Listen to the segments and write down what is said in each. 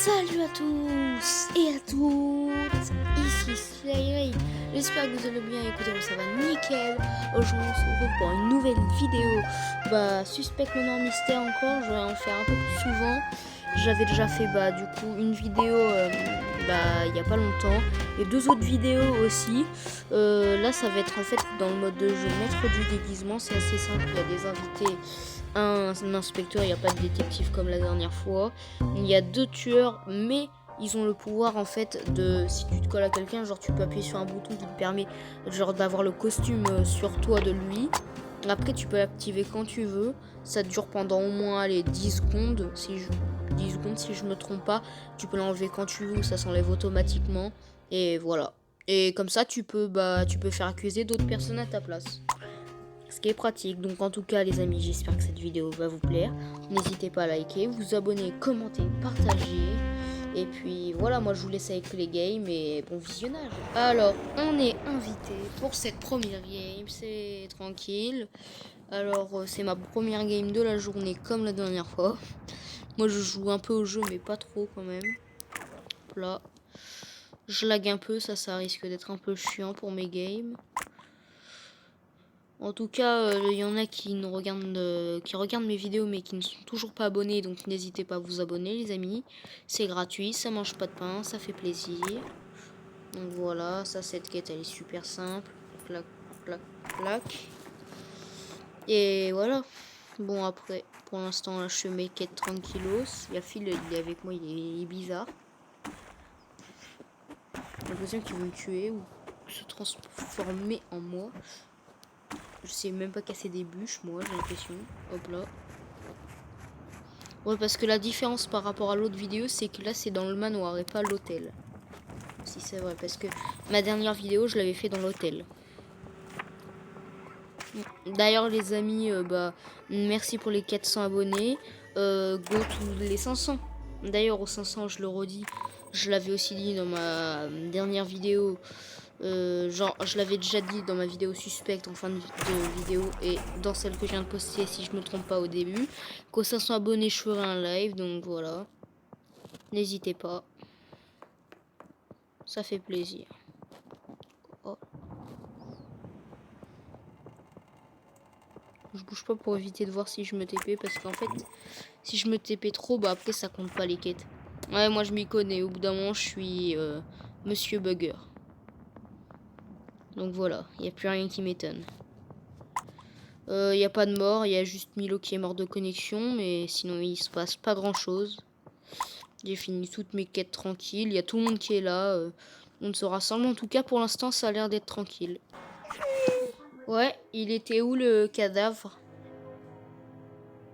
Salut à tous et à toutes, ici Slyray, j'espère que vous allez bien, écoutez, ça va nickel. Aujourd'hui on se retrouve pour une nouvelle vidéo, suspect maintenant mystère encore, je vais en faire un peu plus souvent. J'avais déjà fait du coup une vidéo il n'y a pas longtemps et deux autres vidéos aussi. Là ça va être en fait dans le mode de jeu maître du déguisement, c'est assez simple, il y a des invités. Un inspecteur, il n'y a pas de détective comme la dernière fois. Il y a deux tueurs, mais ils ont le pouvoir en fait de, si tu te colles à quelqu'un, genre tu peux appuyer sur un bouton qui te permet genre d'avoir le costume sur toi de lui. Après tu peux l'activer quand tu veux. Ça dure pendant au moins les 10 secondes, 10 secondes si je me trompe pas. Tu peux l'enlever quand tu veux, ça s'enlève automatiquement. Et voilà. Et comme ça tu peux faire accuser d'autres personnes à ta place. Ce qui est pratique. Donc en tout cas les amis, j'espère que cette vidéo va vous plaire. N'hésitez pas à liker, vous abonner, commenter, partager. Et puis voilà, moi je vous laisse avec les games et bon visionnage. Alors on est invité pour cette première game, c'est tranquille. Alors c'est ma première game de la journée comme la dernière fois. Moi je joue un peu au jeu mais pas trop quand même. Là je lag un peu, ça risque d'être un peu chiant pour mes games. En tout cas, il y en a qui regardent mes vidéos mais qui ne sont toujours pas abonnés, donc n'hésitez pas à vous abonner les amis. C'est gratuit, ça mange pas de pain, ça fait plaisir. Donc voilà, ça cette quête elle est super simple. Clac, clac, clac. Et voilà. Bon après, pour l'instant là je fais mes quêtes tranquillos. Il y a Phil, il est avec moi, il est bizarre. J'ai l'impression qu'il veut me tuer ou se transformer en moi. Je sais même pas casser des bûches, moi, j'ai l'impression. Hop là. Ouais, parce que la différence par rapport à l'autre vidéo, c'est que là, c'est dans le manoir et pas l'hôtel. Si c'est vrai, parce que ma dernière vidéo, je l'avais fait dans l'hôtel. D'ailleurs, les amis, merci pour les 400 abonnés. Go tous les 500. D'ailleurs, aux 500, je le redis, je l'avais aussi dit dans ma dernière vidéo. Genre je l'avais déjà dit dans ma vidéo suspecte en fin de vidéo et dans celle que je viens de poster si je me trompe pas au début, qu'aux 500 abonnés je ferai un live, donc voilà, n'hésitez pas, ça fait plaisir. Oh. Je bouge pas pour éviter de voir si je me TP, parce qu'en fait si je me TP trop, après ça compte pas les quêtes. Ouais, moi je m'y connais, au bout d'un moment je suis Monsieur Bugger. Donc voilà, il n'y a plus rien qui m'étonne. Il n'y a pas de mort, il y a juste Milo qui est mort de connexion, mais sinon il se passe pas grand chose. J'ai fini toutes mes quêtes tranquilles, il y a tout le monde qui est là, on se rassemble. En tout cas pour l'instant ça a l'air d'être tranquille. Ouais, il était où le cadavre?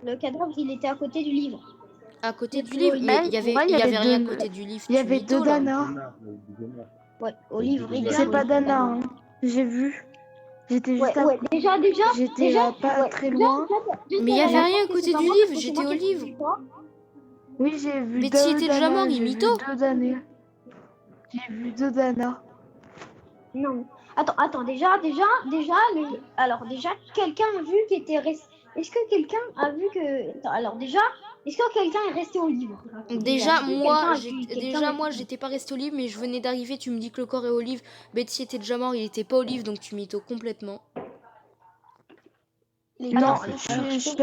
Le cadavre, il était à côté du livre. À côté du livre? Mais il y avait rien à côté du livre. Il y avait deux Dana. Ouais, au livre, C'est pas Dana, hein. J'ai vu. J'étais juste déjà, j'étais pas très loin. Mais il y avait rien à côté du livre, j'étais au livre. Oui, j'ai vu Betsy était déjà mort, il mytho. J'ai vu deux Dana. Non. Attends, déjà, alors déjà, quelqu'un a vu qu'il était resté. Est-ce que quelqu'un a vu que. Attends, alors déjà, est-ce que quelqu'un est resté au livre? Déjà, moi, j'étais pas resté au livre, mais je venais d'arriver. Tu me dis que le corps est au livre. Betsy était déjà mort, il était pas au livre, donc tu mytho complètement. Non, moi je suis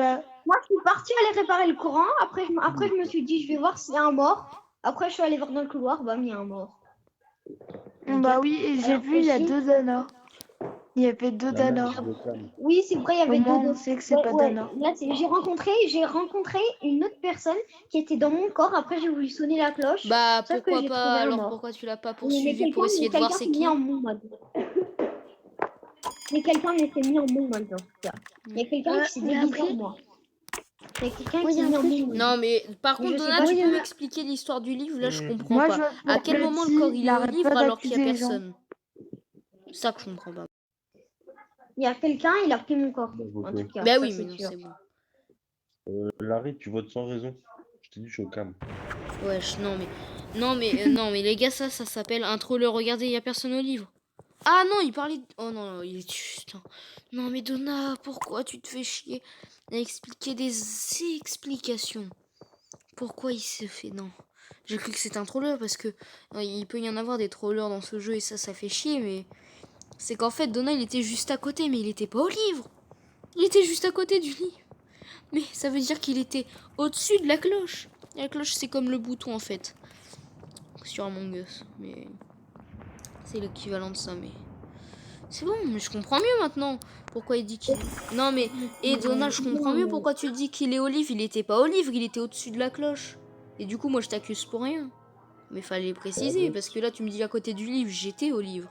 partie aller réparer le courant. Après, je me suis dit, je vais voir s'il y a un mort. Après, je suis allée voir dans le couloir, il y a un mort. Bah oui, et j'ai vu, il y a deux Dana. Il y avait deux Dana. Oui, c'est vrai, il y avait deux. On sait que c'est pas Dana. Là, j'ai rencontré une autre personne qui était dans mon corps. Après, j'ai voulu sonner la cloche. Bah pourquoi pas? Alors pourquoi tu l'as pas poursuivi pour essayer de voir c'est qui? Mais quelqu'un m'était mis en mon mode dans tout cas. Il y a quelqu'un qui s'est déguisé en moi. Il y a quelqu'un qui s'est mis en mon mode. Non mais par contre Donna, tu peux m'expliquer l'histoire du livre? Là je comprends pas. À quel moment le corps il est au livre alors qu'il y a personne? C'est ça que je comprends pas. Il y a quelqu'un, il a pris mon corps. En tout cas, bah oui, mais non, c'est bon. Larry, tu votes sans raison. Je t'ai dit, je suis au calme. Wesh, non mais les gars, ça s'appelle un troller. Regardez, il y a personne au livre. Ah non, il parlait. Oh non, il est juste. Non mais Donna, pourquoi tu te fais chier à expliquer des explications? Pourquoi il se fait? Non. J'ai cru que c'était un troller parce que il peut y en avoir des trollers dans ce jeu et ça fait chier, mais c'est qu'en fait Donna il était juste à côté, mais il était pas au livre. Il était juste à côté du lit. Mais ça veut dire qu'il était au-dessus de la cloche. Et la cloche c'est comme le bouton en fait. Sur Among Us, mais c'est l'équivalent de ça, mais c'est bon, mais je comprends mieux maintenant pourquoi il dit qu'il... Non mais, et Donna, je comprends mieux pourquoi tu dis qu'il est au livre. Il était pas au livre, il était au-dessus de la cloche. Et du coup, moi, je t'accuse pour rien. Mais fallait préciser, parce que là, tu me dis à côté du livre, j'étais au livre.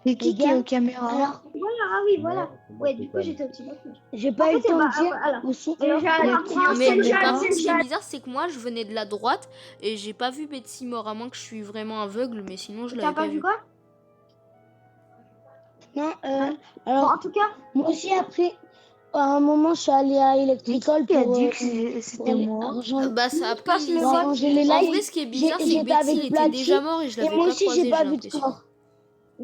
C'est qui est aux caméras? Alors, voilà, ah oui, voilà. Moi, Ouais, c'est du coup, Cam. j'étais au-dessus de la cloche. J'ai pas eu le temps de dire alors, aussi. alors, Mais par contre, ce qui est bizarre, c'est que moi, je venais de la droite et j'ai pas vu Betsy mort, à moins que je suis vraiment aveugle, mais sinon, je T'as l'avais pas pas vu vu. quoi? Non, Bon, alors en tout cas, moi aussi après, à un moment, je suis allée à Electrical Qui a pour, dit que pour c'était aller moi? rejoindre, Bah, ça, après, passe le pour vote. arranger les en lives. vrai, ce qui est bizarre, c'est que J'étais Betsy, avec il était Platty, déjà mort et je et l'avais moi pas aussi, croisé, j'ai pas j'ai vu de l'impression. corps.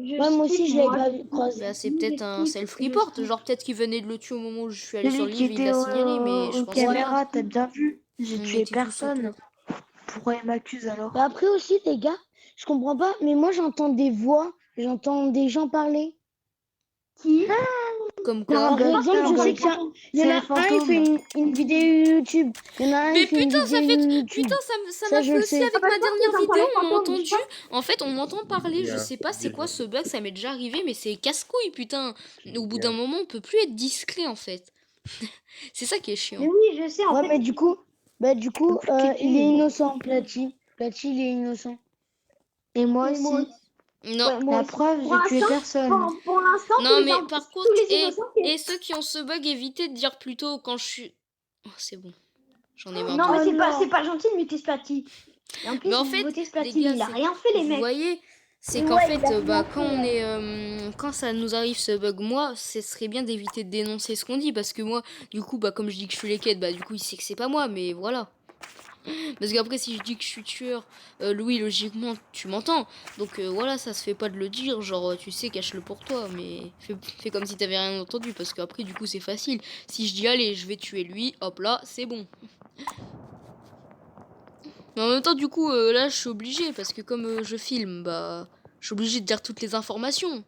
Je Ouais, moi aussi, skip, je l'avais moi. pas vu croiser. Bah, c'est Je peut-être un skip, self-report, je genre peut-être qu'il venait de le tuer au moment où je suis allée sur Celui le qui livre, il était l'a signalé, mais je aux pense pas. caméras, t'as bien vu? J'ai On tué était tous personne. autour. Pourquoi il m'accuse alors? Bah après aussi, les gars, je comprends pas, mais moi, j'entends des voix, j'entends des gens parler. Qui? Comme C'est quoi. un Par bug, c'est exemple, un je sais bug. qu'il y, il y C'est en les a un, il fait fantômes. une vidéo YouTube. Il y en a un, Mais il fait une putain, ça vidéo fait. YouTube. Putain, ça Ça, m'a je fait le aussi sais. avec Ah bah, ma je pense que dernière t'entends vidéo, les on m'a fantômes, je entendu. En fait, on m'entend parler, je sais pas c'est quoi ce bug, ça m'est déjà arrivé, mais c'est casse-couille, putain. Au bout d'un moment, on peut plus être discret en fait. C'est ça qui est chiant. Mais oui, je sais, en Ouais, fait. mais du coup, Plus cliquer, il est mais- innocent, Platty. Platty, il est innocent. Et moi Mais moi aussi. Non. Ouais, moi La aussi. preuve, Pour j'ai tué l'instant, personne. pour l'instant, Non, mais tous par contre, les innocents, c'est... et ceux qui ont ce bug, évitez de dire plutôt quand je suis. Oh, c'est bon. J'en ai marre Non, de mais vous. c'est pas gentil de muter Splatty. Et en plus, Mais en vous fait, votez les Splatty, gars, il a c'est. rien fait, les Vous mecs. voyez, c'est qu'en fait, bah, quand on est, quand ça nous arrive ce bug, moi, ce serait bien d'éviter de dénoncer ce qu'on dit, parce que moi, du coup, bah, comme je dis que je suis les quêtes, bah, du coup, il sait que c'est pas moi, mais voilà. Parce qu'après, si je dis que je suis tueur, Louis, logiquement, tu m'entends. Donc voilà, ça se fait pas de le dire, genre, tu sais, cache-le pour toi, mais fais comme si t'avais rien entendu, parce qu'après, du coup, c'est facile. Si je dis, allez, je vais tuer lui, hop là, c'est bon. Mais en même temps, du coup, là, je suis obligée, parce que comme je filme, bah, je suis obligée de dire toutes les informations.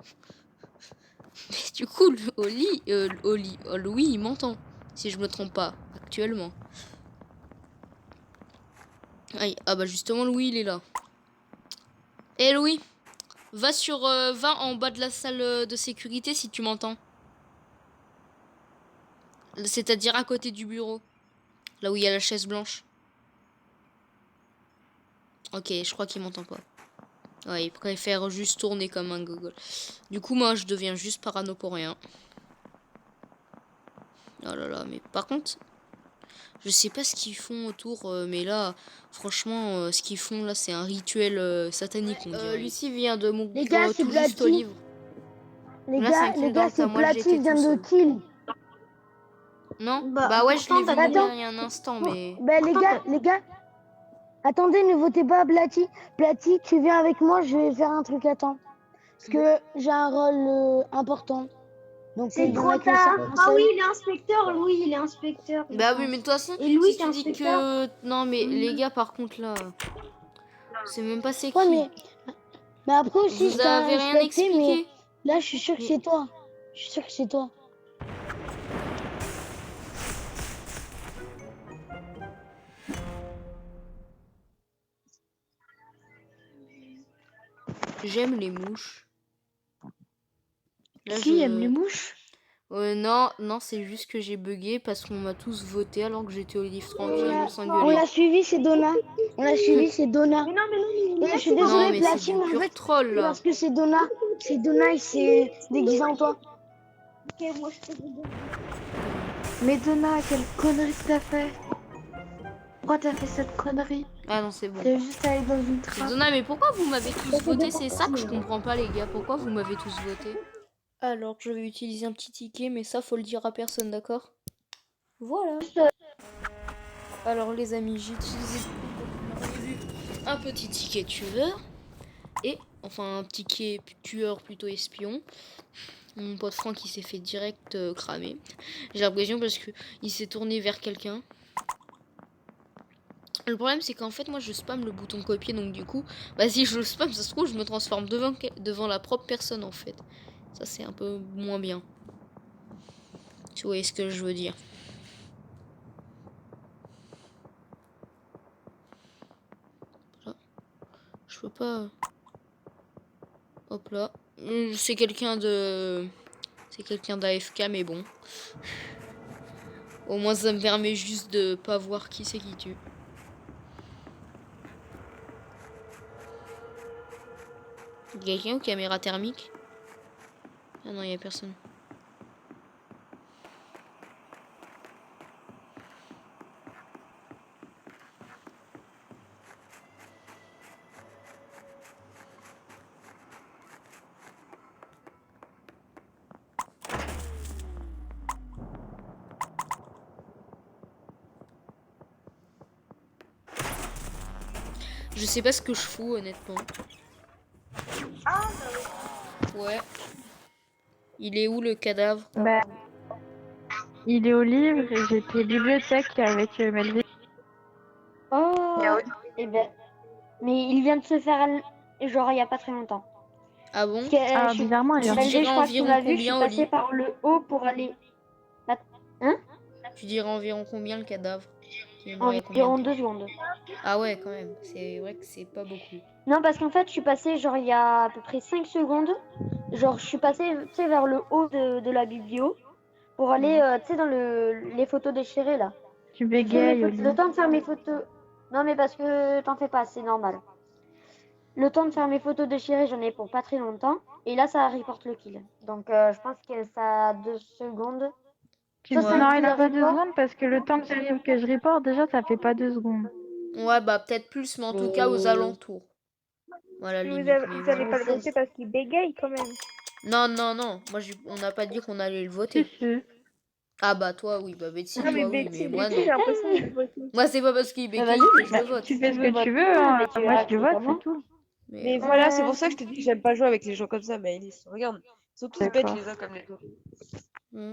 Mais du coup, Louis, il m'entend, si je me trompe pas, actuellement. Aïe, ah bah justement, Louis, il est là. Eh Louis, va en bas de la salle de sécurité si tu m'entends. C'est-à-dire à côté du bureau, là où il y a la chaise blanche. Ok, je crois qu'il m'entend pas. Ouais, il préfère juste tourner comme un gogol. Du coup, moi, je deviens juste parano pour rien. Oh là là, mais par contre, je sais pas ce qu'ils font autour, mais là, franchement, ce qu'ils font là, c'est un rituel satanique, on dirait. Lucie vient de mourir Les gars, c'est tout juste au Platty. livre. Les Là, c'est un gars, kill les dans gars, le tas. c'est Moi, Platty j'étais vient tout de seul. kill. Non? Bah, Bah ouais, je l'ai vu pourtant, mourir attends. il y a un instant, mais... Ben les gars, attendez, ne votez pas Platty. Platty, tu viens avec moi, je vais faire un truc à temps. Parce que j'ai un rôle important. Donc c'est il y en trop a que tard. un Ah seul. oui, il est inspecteur, Louis, il est inspecteur. Bah oui, mais de toute façon, Et Louis, si t'es tu dis inspecteur. que... Non, mais les gars, par contre, là... C'est même pas c'est Ouais, qui. mais après aussi, Vous je t'ai avez rien inspecté, mais expliqué. là, je suis sûr que Mais- c'est toi. Je suis sûr que c'est toi. J'aime les mouches. Là, Qui aime les mouches? non, c'est juste que j'ai bugué parce qu'on m'a tous voté alors que j'étais au livre tranquille On s'engueuler. l'a suivi, c'est Donna. On l'a suivi, c'est Donna. Mais non, mais Et je suis Non, désolée, mais c'est Platine, du en pur fait, troll, là. parce que c'est Donna. C'est Donna, il s'est déguisé en toi. Ok, moi, je te dis. Mais Donna, quelle connerie que t'as fait? Pourquoi t'as fait cette connerie? Ah non, c'est bon. T'es juste allé dans une trappe. Donna, mais pourquoi vous m'avez tous voté? C'est ça que je comprends pas, les gars. Pourquoi vous m'avez tous voté? Alors, je vais utiliser un petit ticket, mais ça, faut le dire à personne, d'accord? Voilà. Alors, les amis, j'ai utilisé un petit ticket tueur. Et, enfin, un ticket tueur plutôt espion. Mon pote Franck, il s'est fait direct cramer. J'ai l'impression parce que il s'est tourné vers quelqu'un. Le problème, c'est qu'en fait, moi, je spam le bouton copier, donc du coup, bah si je le spam, ça se trouve, je me transforme devant la propre personne, en fait. Ça, c'est un peu moins bien. Tu vois ce que je veux dire. Voilà. Je peux pas... Hop là. C'est quelqu'un de... C'est quelqu'un d'AFK, mais bon. Au moins, ça me permet juste de pas voir qui c'est qui tue. Quelqu'un aux caméras thermiques? Ah non, il y a personne. Je sais pas ce que je fous, honnêtement. Ouais. Il est où le cadavre? Bah, il est au livre et j'étais bibliothèque avec Melvin. Oh, eh ben, mais il vient de se faire, genre, il y a pas très longtemps. Ah bon? Parce que, Ah, bizarrement, il Tu est Melvin, dirais je crois que tu environ l'as vu, je suis combien, passée Oli? par le haut pour aller... Hein? Tu dirais environ combien le cadavre? Tu aimerais Environ combien? 2 secondes. Ah ouais, quand même. C'est vrai que c'est pas beaucoup. Non, parce qu'en fait, je suis passée, genre, il y a à peu près 5 secondes. Genre, je suis passée, tu sais, vers le haut de la biblio pour aller, tu sais, dans les photos déchirées, là. Tu J'ai fait bégayes, mes Oli. le temps de faire mes photos... Non, mais parce que t'en fais pas, c'est normal. Le temps de faire mes photos déchirées, j'en ai pour pas très longtemps. Et là, ça reporte le kill. Donc, je pense que ça a 2 secondes. Non, 5 il a kills pas 2 report. secondes parce que le temps que je reporte, déjà, ça fait pas 2 secondes. Ouais, bah peut-être plus, mais en tout cas aux alentours. Voilà, Vous limite. avez, Mais vous avez voilà. pas le voté parce qu'il bégaye quand même. Non, non, non. Moi, on n'a pas dit qu'on allait le Si, voter. si. Ah bah toi, oui. Bah Betsy, Non mais toi, oui. Betsy, Mais moi, Betsy, non. j'ai l'impression qu'il vote. Moi, c'est pas parce qu'il Bah, bégaye vas-y, que je le vote. Tu fais ce veux que tu voter, veux, hein. mais tu Moi, verras je le que c'est vote, pas c'est tout. Mais voilà. voilà, c'est pour ça que je te dis que j'aime pas jouer avec les gens comme ça, Maëlys. Regarde, ils sont tous bêtes D'accord. les uns comme les autres. Mm.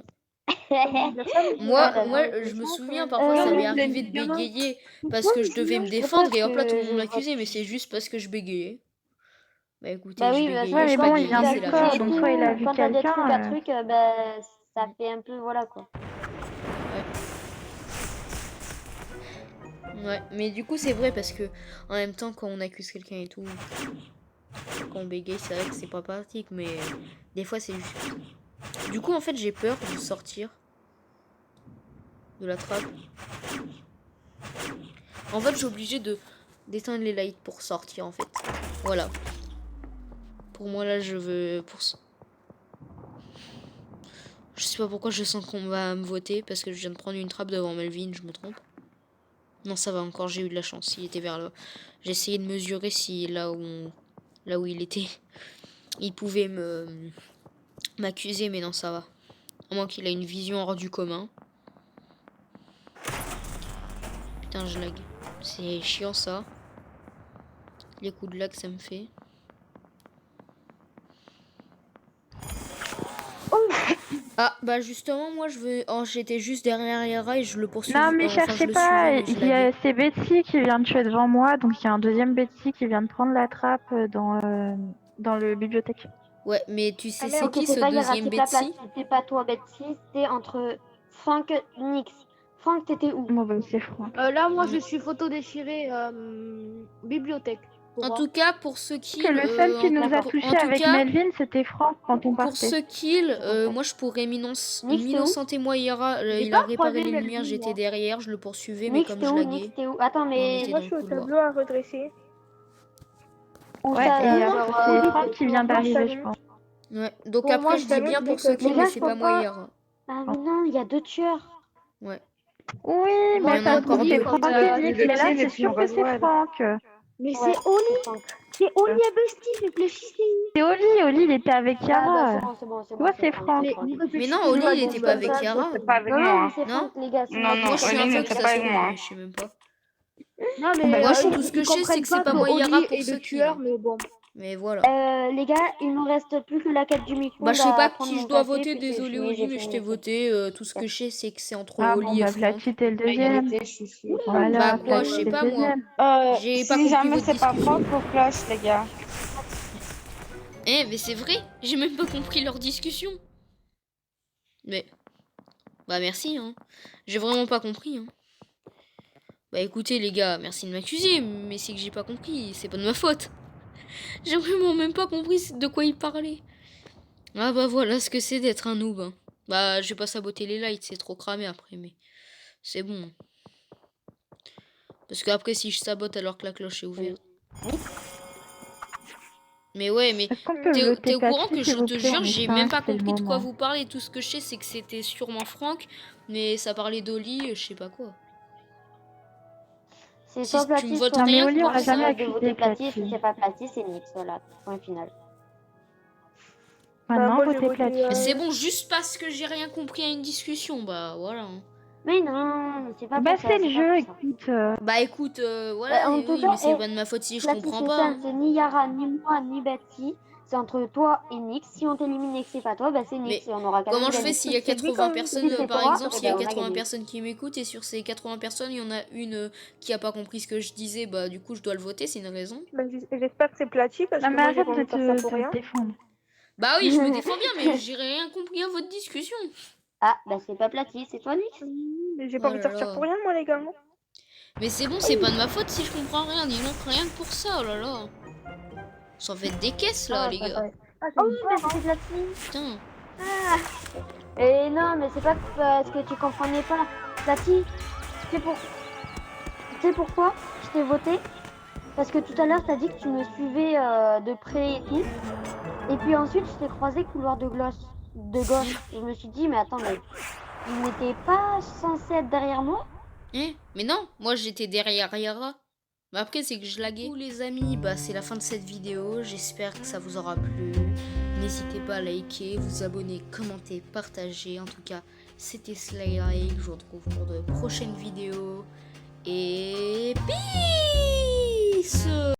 Moi, Moi, je me souviens, parfois, ça m'est arrivé de bégayer parce que je devais me défendre et hop là, tout le monde m'accusait, mais c'est juste parce que je bégayais. Bah écoutez, Bah je oui, bégayais, Ouais, je mais bon, il bégayais, vient c'est du la corps, même donc chose. soit il a vu quand t'as des trucs à quelqu'un. trucs, bah, ça fait un peu, voilà, quoi. Ouais, mais du coup, c'est vrai parce que en même temps, quand on accuse quelqu'un et tout, quand on bégaye, c'est vrai que c'est pas pratique, mais des fois, c'est juste. Du coup, en fait, j'ai peur de sortir de la trappe. En fait, je suis obligée d'éteindre les lights pour sortir, en fait. Voilà. Pour moi, là, je veux... Je sais pas pourquoi je sens qu'on va me voter, parce que je viens de prendre une trappe devant Melvin, je me trompe. Non, ça va encore, j'ai eu de la chance, il était vers là. J'ai essayé de mesurer si là où il était, il pouvait m'accuser, mais non, ça va. À moins qu'il ait une vision hors du commun. Putain, je lag. C'est chiant, ça. Les coups de lag, ça me fait. Ah, bah justement, moi, j'étais juste derrière Yara et je le poursuivais. Non, mais cherchez pas, c'est Betsy qui vient de tuer devant moi, donc il y a un deuxième Betsy qui vient de prendre la trappe dans le bibliothèque. Ouais, mais tu sais, c'est Ok, qui ce pas Yara, deuxième c'est ta place. Betsy? C'était pas toi, Betsy, c'était entre Franck et Nix. Franck, t'étais où? Bon, bah, c'est Franck. Là, moi, je suis photo déchirée bibliothèque. En tout cas, pour ceux qui... Que le seul qui nous a d'accord. touché En tout avec cas, Melvin, c'était Franck quand on pour partait. ce kill, moi je pourrais m'innocenter moi Yara, il a réparé les lumières, j'étais derrière, je le poursuivais, mais Nix, comme t'es je où? laguais. Nix, t'es où? Attends, on mais était Moi, dans je suis le au couloir. tableau à redresser. où Ouais, ça, et genre, c'est Franck qui vient d'arriver, je pense. Ouais, donc Pour après moi, je c'est dis bien pour ceux qui, Les gars, mais je c'est peux pas moi pas. Yara. Ah mais non, il y a 2 tueurs. Ouais. Oui, Il y mais en a ça se encore trouve, c'est deux. Franck Il et y Nick, a mais là, Betsy, c'est et puis sûr on que va c'est voir, Franck. Mais Ouais, c'est Oli. c'est Franck. C'est Oli à Bestie, réfléchissez. C'est Oli, il était avec Ah bah Yara. c'est bon, c'est Tu bon, vois, c'est c'est Franck. Franck. c'est Franck. Mais non, Réfléchissez, Oli je il vais était pas comme avec ça. Yara. C'est pas avec Non, moi. non, Hein. c'est Non Franck, les gars. Non, non, Moi je suis Oli aveugle, n'était ça pas se avec trouve, moi. mais je sais même pas. Non, mais Moi, ils tout ce que je sais, c'est que c'est comprennent pas moi Yara que pour ceux Oli qui... est le tueur, mais bon. Mais voilà. Les gars, il nous reste plus que la quête du micro. Bah, je sais pas qui je dois voter, désolé Oli, mais je t'ai voté. Tout ce que je sais, c'est que c'est entre Ah bon, Oli et bah, Franck. Platy, t'es le deuxième. Égalité, chouchou. Voilà, Bah, quoi, je Platy, sais t'es pas, le moi. deuxième. J'ai pas Si compris jamais votre c'est pas discussion. Franck, faut cloche, les gars. Eh, mais c'est vrai, j'ai même pas compris leur discussion. Mais, bah merci, hein. J'ai vraiment pas compris, hein. Bah écoutez les gars, merci de m'accuser, mais c'est que j'ai pas compris, c'est pas de ma faute. J'ai vraiment même pas compris de quoi il parlait. Ah bah voilà ce que c'est d'être un noob. Hein. Bah je vais pas saboter les lights, c'est trop cramé après, mais c'est bon. Parce qu'après si je sabote alors que la cloche est ouverte. Mais ouais, mais Est-ce qu'on peut t'es voter au courant Platy, que s'il je vous te plaît? jure, On est j'ai même pas cinq, c'est le compris de quoi moment. vous parlez. Tout ce que je sais, c'est que c'était sûrement Franck, mais ça parlait d'Oli, je sais pas quoi. C'est Si soit tu Platy, me votes soit Non, mais rien Nix. Oli, Moi, on l'a je pour jamais ça. propose de voter accusé, Platy. Platy. Si c'est pas Platy, c'est Nix. Voilà, point final. Maintenant, moi, j'ai votez voté, Platy. C'est bon, juste parce que j'ai rien compris à une discussion, bah voilà. Hein. Mais non, c'est pas Bah, pour ça. c'est le C'est pas jeu, pour ça. écoute. Bah écoute, voilà, En et tout oui, cas, mais c'est pas de ma faute si je Platy, comprends c'est pas. simple. Hein. C'est ni Yara, ni moi, ni Betty. C'est entre toi et Nix. Si on t'élimine et que c'est pas toi, bah c'est Nix. Mais Et on aura quand comment même je fais gagné. s'il y a C'est dit 80 comme- personnes, Si c'est par toi, exemple, eh s'il y a ben, on a 80 gagné. personnes qui m'écoutent et sur ces 80 personnes, il y en a une qui a pas compris ce que je disais, bah du coup je dois le voter, c'est une raison. Bah, j'espère que c'est Platy parce Non, que mais moi j'ai arrête pas de envie de faire ça te pour rien. défendre. Bah oui, je me défends bien, mais j'ai rien compris à votre discussion. Ah, bah c'est pas Platy, c'est toi, Nix. Mais j'ai Oh pas envie de là sortir là. pour rien, moi, les gars. Mais c'est bon, c'est pas de ma faute si je comprends rien, dis donc rien que pour ça, oh là là. Ça en fait des caisses là, les gars. Oh oui, mais c'est Platy. Putain. Et non, mais c'est pas parce que tu comprenais pas. Platy, tu sais pourquoi je t'ai voté? Parce que tout à l'heure, t'as dit que tu me suivais de près et tout. Et puis ensuite, je t'ai croisé couloir de gauche. Et je me suis dit, mais attends, mais il n'était pas censé être derrière moi? Mais non, moi j'étais derrière Yara. Mais après c'est que je laguais. Les amis, bah c'est la fin de cette vidéo. J'espère que ça vous aura plu. N'hésitez pas à liker, vous abonner, commenter, partager. En tout cas, c'était Slayrick. Je vous retrouve pour de prochaines vidéos. Et peace!